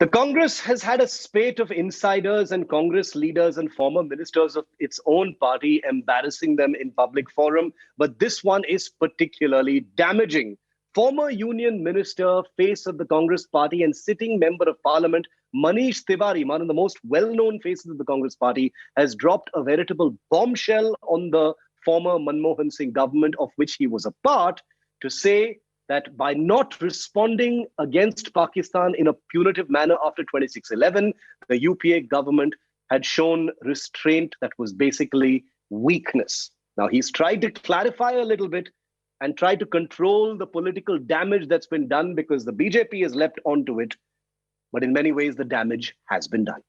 The Congress has had a spate of insiders and Congress leaders and former ministers of its own party embarrassing them in public forum, but this one is particularly damaging. Former Union Minister, face of the Congress party and sitting member of parliament, Manish Tiwari, one of the most well-known faces of the Congress party, has dropped a veritable bombshell on the former Manmohan Singh government of which he was a part, to say that by not responding against Pakistan in a punitive manner after 2611, the UPA government had shown restraint that was basically weakness. Now, he's tried to clarify a little bit and try to control the political damage that's been done because the BJP has leapt onto it. But in many ways, the damage has been done.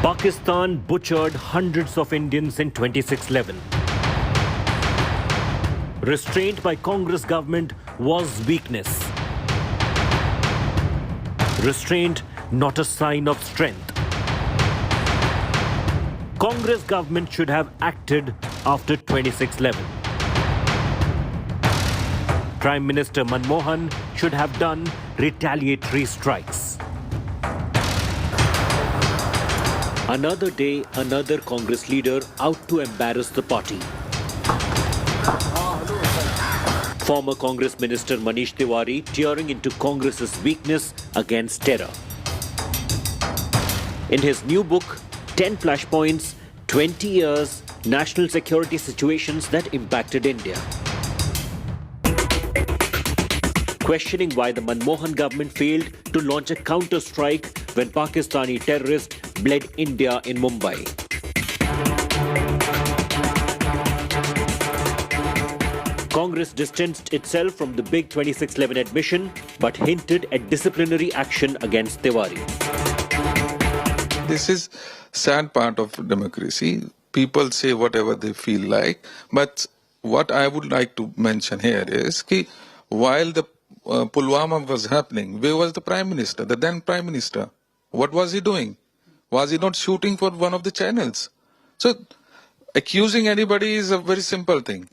Pakistan butchered hundreds of Indians in 2611. Restraint by Congress government was weakness. Restraint not a sign of strength. Congress government should have acted after 2611. Prime Minister Manmohan should have done retaliatory strikes. Another day, another Congress leader out to embarrass the party. Former Congress Minister Manish Tiwari tearing into Congress's weakness against terror. In his new book, 10 Flashpoints, 20 Years, National Security Situations that Impacted India. Questioning why the Manmohan government failed to launch a counter-strike when Pakistani terrorists bled India in Mumbai. Congress distanced itself from the big 2611 admission, but hinted at disciplinary action against Tiwari. This is sad part of democracy. People say whatever they feel like, but what I would like to mention here is that while the Pulwama was happening, where was the Prime Minister, the then Prime Minister? What was he doing? Was he not shooting for one of the channels? So accusing anybody is a very simple thing.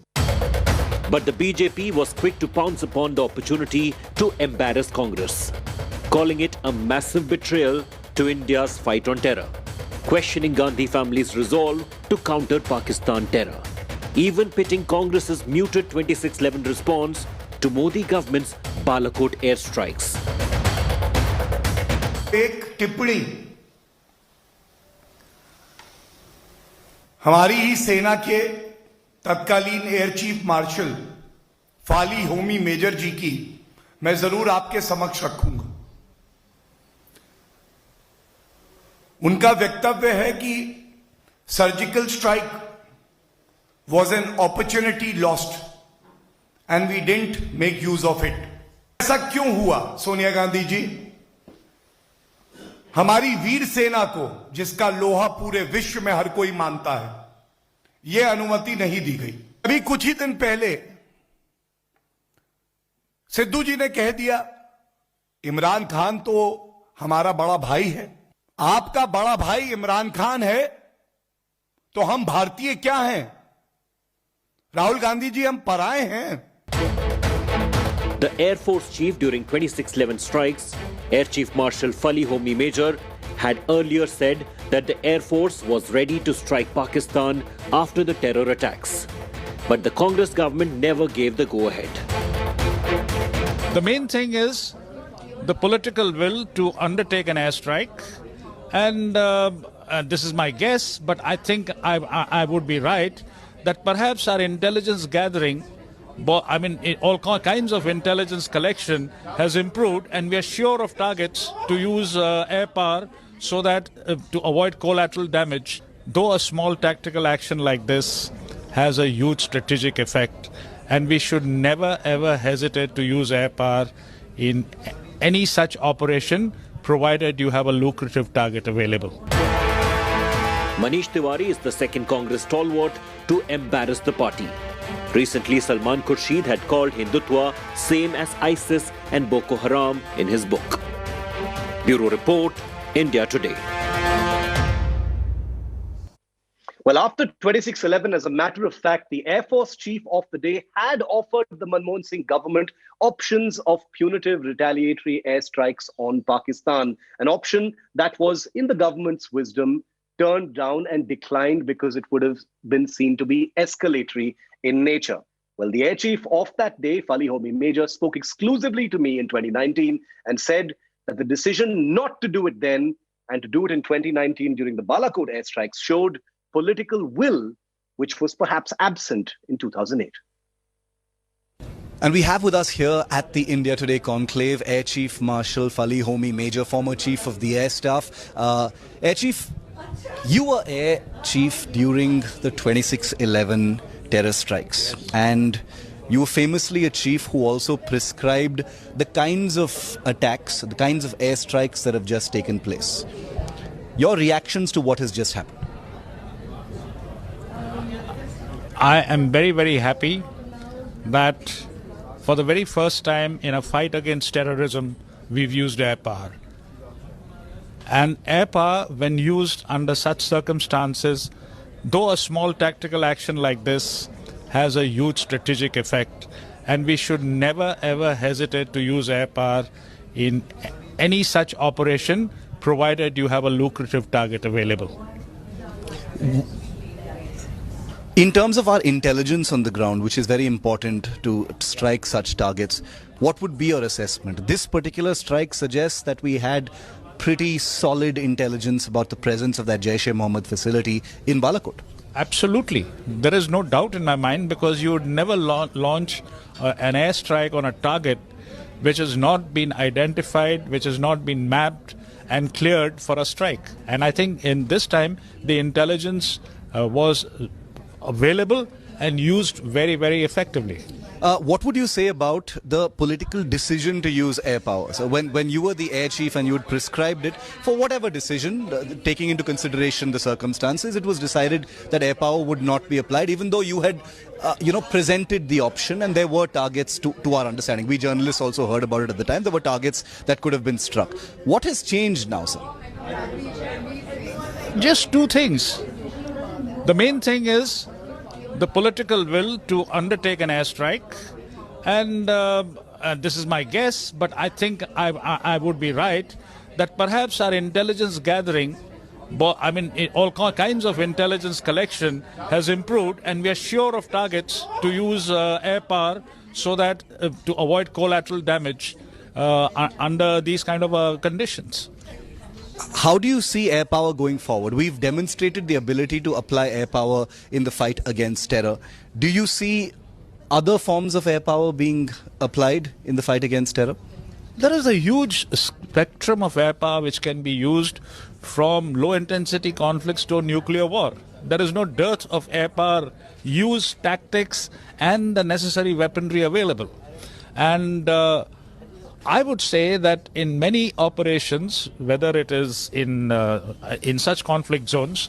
But the BJP was quick to pounce upon the opportunity to embarrass Congress, calling it a massive betrayal to India's fight on terror, questioning Gandhi family's resolve to counter Pakistan terror, even pitting Congress's muted 2611 response to Modi government's Balakot airstrikes. एक टिप्पणी हमारी ही सेना के तत्कालीन air chief marshal Fali Homi Major ji की मैं जरूर आपके समक्ष रखूंगा। उनका वक्तव्य है कि surgical strike was an opportunity lost and we didn't make use of it. ऐसा क्यों हुआ सोनिया गांधी जी? हमारी वीर सेना को, जिसका लोहा पूरे विश्व में हर कोई मानता है, यह अनुमति नहीं दी गई। अभी कुछ ही दिन पहले सिद्धू जी ने कह दिया इमरान खान तो हमारा बड़ा भाई है। आपका बड़ा भाई इमरान खान है तो हम भारतीय क्या हैं? राहुल गांधी जी, हम पराए हैं। The Air Force Chief during 2611 strikes, Air Chief Marshal Fali Homi Major, had earlier said that the Air Force was ready to strike Pakistan after the terror attacks. But the Congress government never gave the go-ahead. The main thing is the political will to undertake an airstrike. And this is my guess, but I think I would be right, that perhaps our intelligence gathering, all kinds of intelligence collection has improved, and we are sure of targets to use air power so that to avoid collateral damage. Though a small tactical action like this has a huge strategic effect, and we should never ever hesitate to use air power in any such operation, provided you have a lucrative target available. Manish Tiwari is the second Congress stalwart to embarrass the party. Recently, Salman Khurshid had called Hindutva same as ISIS and Boko Haram in his book. Bureau Report, India Today. Well, after 26/11, as a matter of fact, the Air Force chief of the day had offered the Manmohan Singh government options of punitive retaliatory airstrikes on Pakistan, an option that was, in the government's wisdom, turned down and declined because it would have been seen to be escalatory in nature. Well, the air chief of that day, Fali Homi Major, spoke exclusively to me in 2019 and said that the decision not to do it then and to do it in 2019 during the Balakot airstrikes showed political will, which was perhaps absent in 2008. And we have with us here at the India Today conclave Air Chief Marshal Fali Homi Major, former Chief of the Air Staff. Air Chief, you were Air Chief during the 26/11 terror strikes, and you were famously a chief who also prescribed the kinds of attacks, the kinds of airstrikes that have just taken place. Your reactions to what has just happened? I am very, very happy that for the very first time in a fight against terrorism, we've used air power. And air power, when used under such circumstances, though a small tactical action like this has a huge strategic effect, and we should never ever hesitate to use air power in any such operation, provided you have a lucrative target available. In terms of our intelligence on the ground, which is very important to strike such targets, what would be your assessment? This particular strike suggests that we had pretty solid intelligence about the presence of that Jaish-e-Mohammed facility in Balakot. Absolutely. There is no doubt in my mind, because you would never launch an airstrike on a target which has not been identified, which has not been mapped and cleared for a strike. And I think in this time, the intelligence was available and used very, very effectively. What would you say about the political decision to use air power? So when you were the air chief and you had prescribed it, for whatever decision, taking into consideration the circumstances, it was decided that air power would not be applied, even though you had presented the option and there were targets to our understanding. We journalists also heard about it at the time. There were targets that could have been struck. What has changed now, sir? Just two things. The main thing is the political will to undertake an airstrike, and this is my guess, but I think I would be right, that perhaps our intelligence gathering, all kinds of intelligence collection has improved, and we are sure of targets to use air power so that to avoid collateral damage under these kind of conditions. How do you see air power going forward? We've demonstrated the ability to apply air power in the fight against terror. Do you see other forms of air power being applied in the fight against terror? There is a huge spectrum of air power which can be used, from low-intensity conflicts to nuclear war. There is no dearth of air power use, tactics, and the necessary weaponry available. And I would say that in many operations, whether it is in such conflict zones,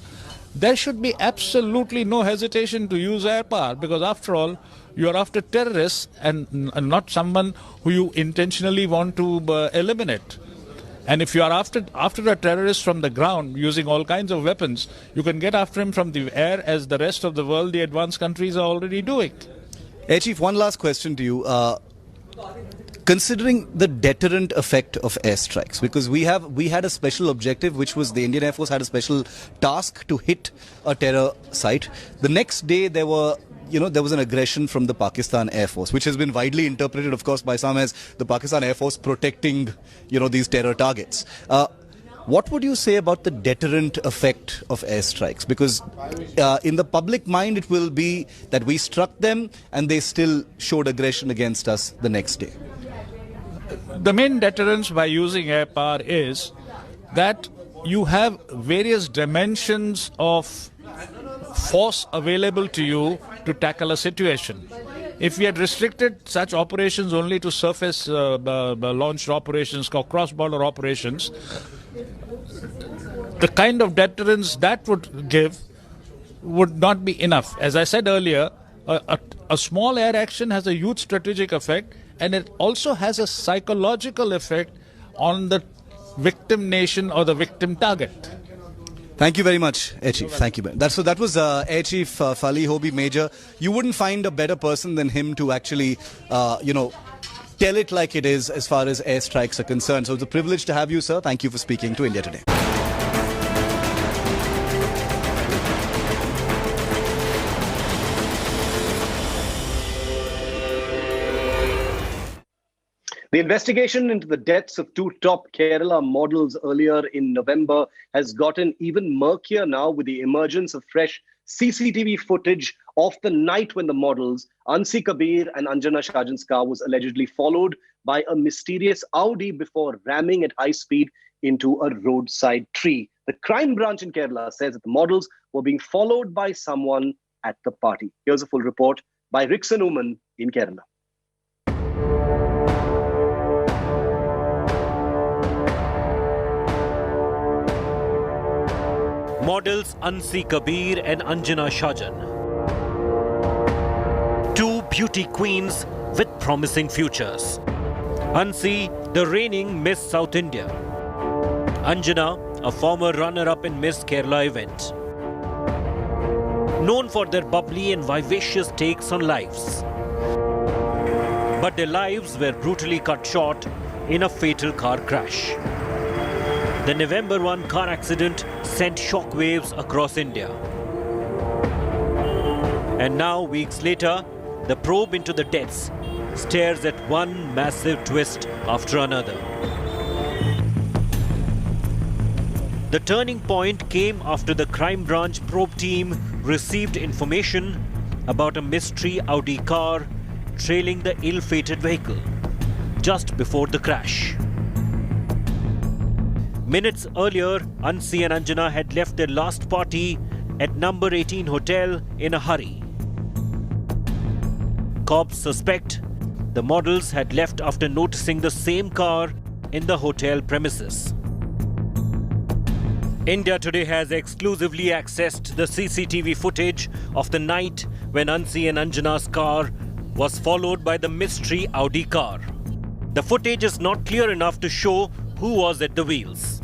there should be absolutely no hesitation to use air power, because after all, you are after terrorists and not someone who you intentionally want to eliminate. And if you are after a terrorist from the ground using all kinds of weapons, you can get after him from the air, as the rest of the world, the advanced countries, are already doing. Air Chief, one last question to you. Considering the deterrent effect of airstrikes, because we had a special objective, which was the Indian Air Force had a special task to hit a terror site. The next day there was an aggression from the Pakistan Air Force, which has been widely interpreted, of course, by some as the Pakistan Air Force protecting, these terror targets. What would you say about the deterrent effect of airstrikes? Because in the public mind, it will be that we struck them and they still showed aggression against us the next day. The main deterrence by using air power is that you have various dimensions of force available to you to tackle a situation. If we had restricted such operations only to surface launched operations or cross-border operations, the kind of deterrence that would give would not be enough. As I said earlier, a small air action has a huge strategic effect, and it also has a psychological effect on the victim nation or the victim target. Thank you very much, Air Chief. Thank you. That was Air Chief Fali Hobi Major. You wouldn't find a better person than him to actually, tell it like it is as far as airstrikes are concerned. So it's a privilege to have you, sir. Thank you for speaking to India Today. The investigation into the deaths of two top Kerala models earlier in November has gotten even murkier now with the emergence of fresh CCTV footage of the night when the models, Ansi Kabir and Anjana Shajan's car, was allegedly followed by a mysterious Audi before ramming at high speed into a roadside tree. The crime branch in Kerala says that the models were being followed by someone at the party. Here's a full report by Rickson Uman in Kerala. Models Ansi Kabir and Anjana Shajan. Two beauty queens with promising futures. Ansi, the reigning Miss South India. Anjana, a former runner-up in Miss Kerala event. Known for their bubbly and vivacious takes on lives. But their lives were brutally cut short in a fatal car crash. The November 1 car accident sent shockwaves across India. And now, weeks later, the probe into the deaths stares at one massive twist after another. The turning point came after the crime branch probe team received information about a mystery Audi car trailing the ill-fated vehicle just before the crash. Minutes earlier, Ansi and Anjana had left their last party at number 18 hotel in a hurry. Cops suspect the models had left after noticing the same car in the hotel premises. India Today has exclusively accessed the CCTV footage of the night when Ansi and Anjana's car was followed by the mystery Audi car. The footage is not clear enough to show who was at the wheels.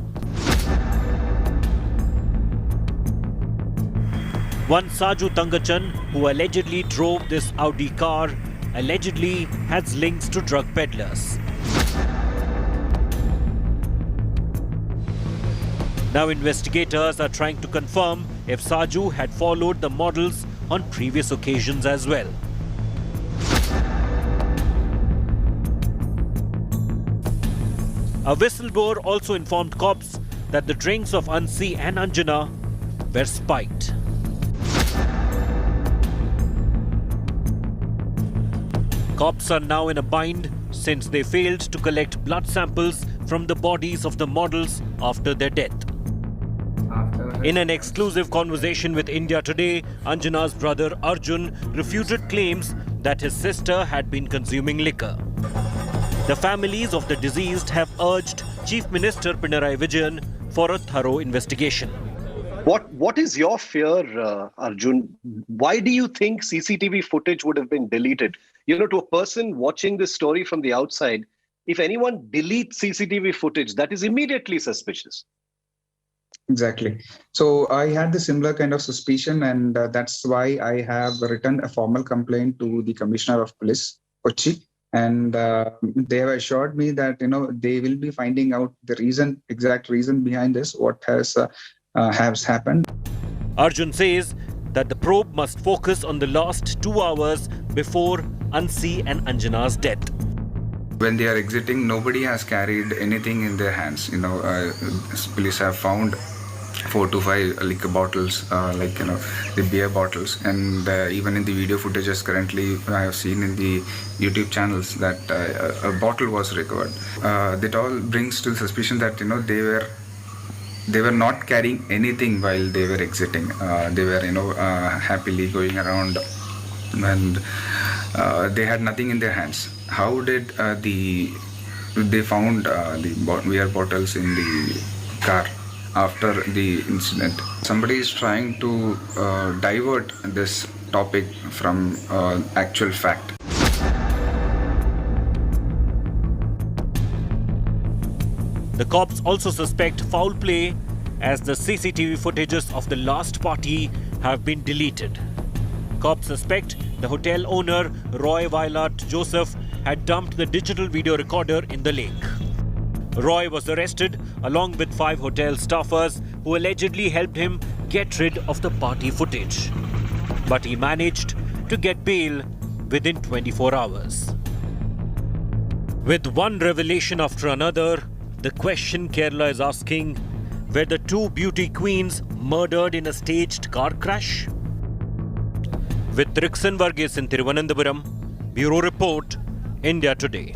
One Saju Tangachan, who allegedly drove this Audi car, allegedly has links to drug peddlers. Now investigators are trying to confirm if Saju had followed the models on previous occasions as well. A whistleblower also informed cops that the drinks of Ansi and Anjana were spiked. Cops are now in a bind since they failed to collect blood samples from the bodies of the models after their death. In an exclusive conversation with India Today, Anjana's brother Arjun refuted claims that his sister had been consuming liquor. The families of the deceased have urged Chief Minister Pinarayi Vijayan for a thorough investigation. What is your fear, Arjun? Why do you think CCTV footage would have been deleted? You know, to a person watching this story from the outside, if anyone deletes CCTV footage, that is immediately suspicious. Exactly. So I had the similar kind of suspicion, and that's why I have written a formal complaint to the Commissioner of Police, Kochi. And they have assured me that, they will be finding out the exact reason behind this, what has happened. Arjun says that the probe must focus on the last 2 hours before Ansi and Anjana's death. When they are exiting, nobody has carried anything in their hands. Police have found 4 to 5 liquor bottles, the beer bottles, and even in the video footages currently I have seen in the YouTube channels that a bottle was recovered. That all brings to the suspicion that they were not carrying anything while they were exiting. They were happily going around, and they had nothing in their hands. How did they found the beer bottles in the car after the incident? Somebody is trying to divert this topic from actual fact. The cops also suspect foul play as the CCTV footages of the last party have been deleted. Cops suspect the hotel owner, Roy Violet Joseph, had dumped the digital video recorder in the lake. Roy was arrested along with 5 hotel staffers who allegedly helped him get rid of the party footage. But he managed to get bail within 24 hours. With one revelation after another, the question Kerala is asking: were the 2 beauty queens murdered in a staged car crash? With Trixon Varghese in Thiruvananthapuram, Bureau Report, India Today.